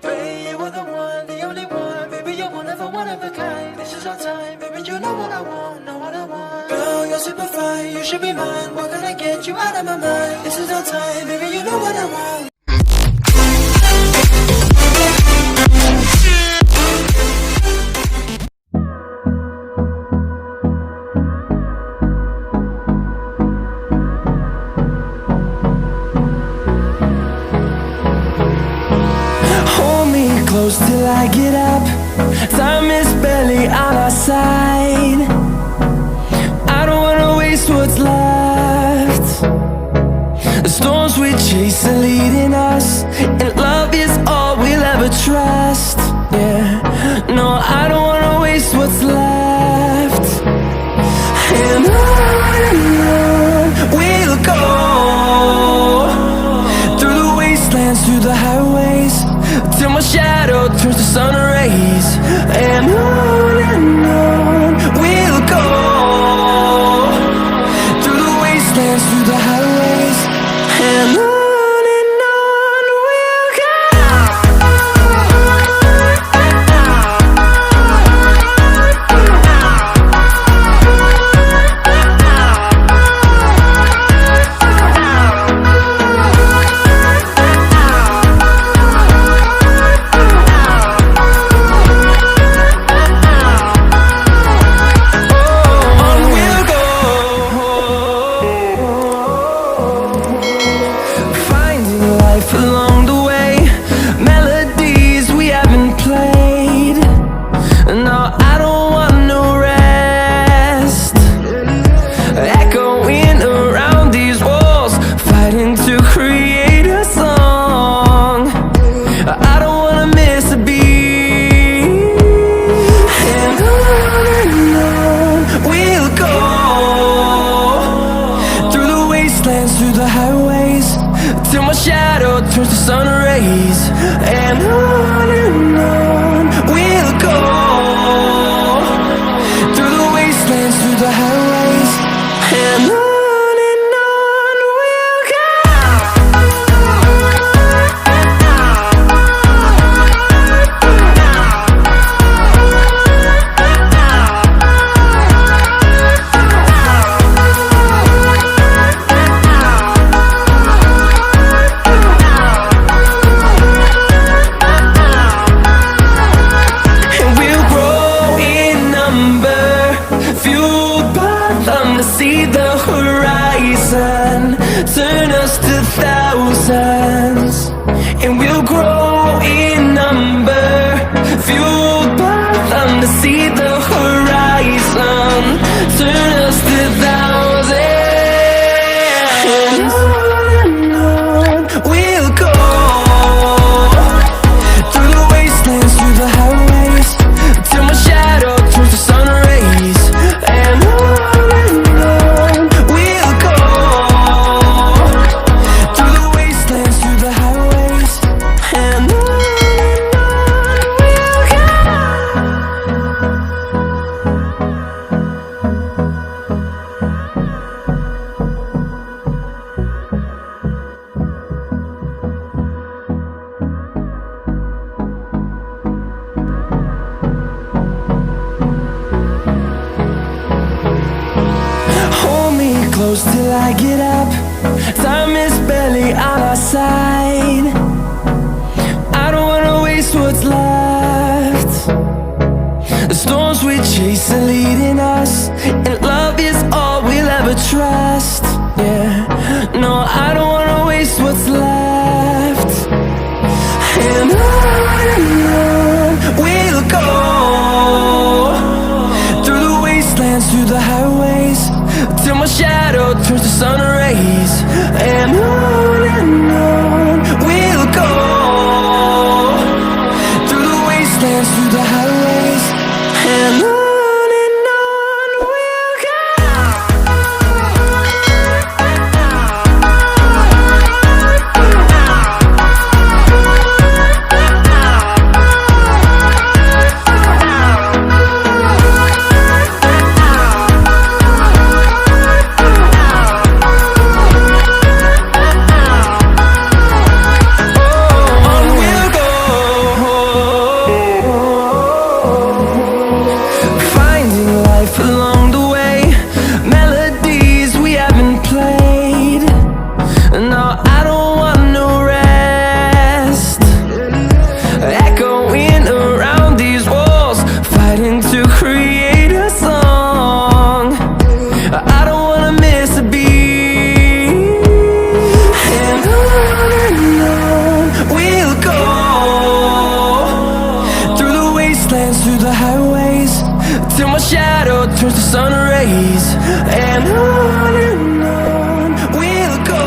Baby, you are the one, the only one. Baby, you're one of a kind. This is our time, baby, you know what I want, know what I want. Girl, you're super fine, you should be mine. What can I get you out of my mind? This is our time, baby, you know what I want. Close till I get up. Time is barely on our side. I don't wanna waste what's left. The storms we chase are leading us, and love is all we'll ever trust. Yeah, no, I don't wanna waste what's left. And on we'll go, through the wastelands, through the highways, till my shadow turns to sun rays. And on we'll go, through the wastelands, through the highways. And on we'll go. Along the way, melodies we haven't played. No, I don't want no rest. Echoing around these walls, fighting to create a song. I don't wanna miss a beat. And on we'll go, through the wastelands, through the highways, till my shadow turns to sun rays. And on we'll go, through the wastelands, through the highways. And on we'll go. See the horizon, turn us to thousands, and we'll grow in number, fueled by them to see the horizon, turn us to thousands. And on we'll go, through the wastelands, through the highways, till my shadow turns to sun rays. And close till I get up. Time is barely on our side. I don't wanna waste what's left. The storms we chase are leading us, and love is all we'll ever trust. Yeah, no, I don't wanna waste what's left. And on we'll go, through the wastelands, through the highways, till my shadow turns to sun rays. And on we'll go, through the wastelands, through the highways. And on we'll go. till my shadow turns to sun rays. And on we'll go,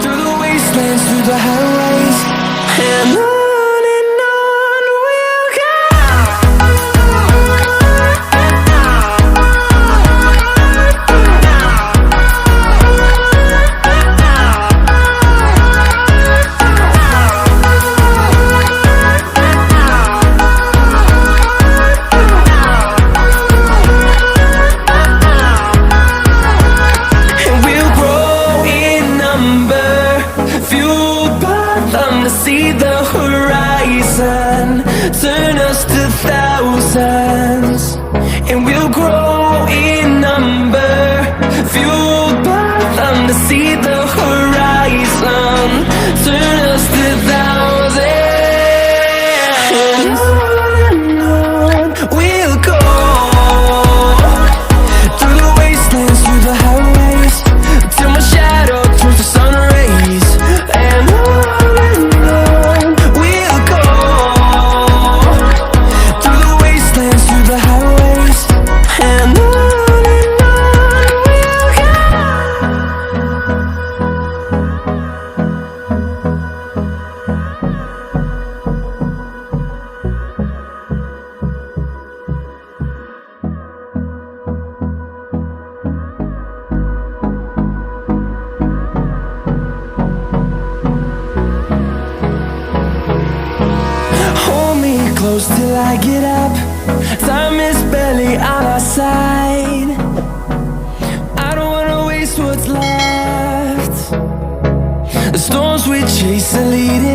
through the wastelands, through the highways, and on we'll go. See the horizon, turn us to thousands, and we'll grow in number, fueled by them to see the horizon, turn us to thousands, and on we'll go, through the wastelands, through the highways, till my shadow turns to sun rays, and on close till I get up. Time is barely on our side. I don't wanna waste what's left. The storms we chase are leading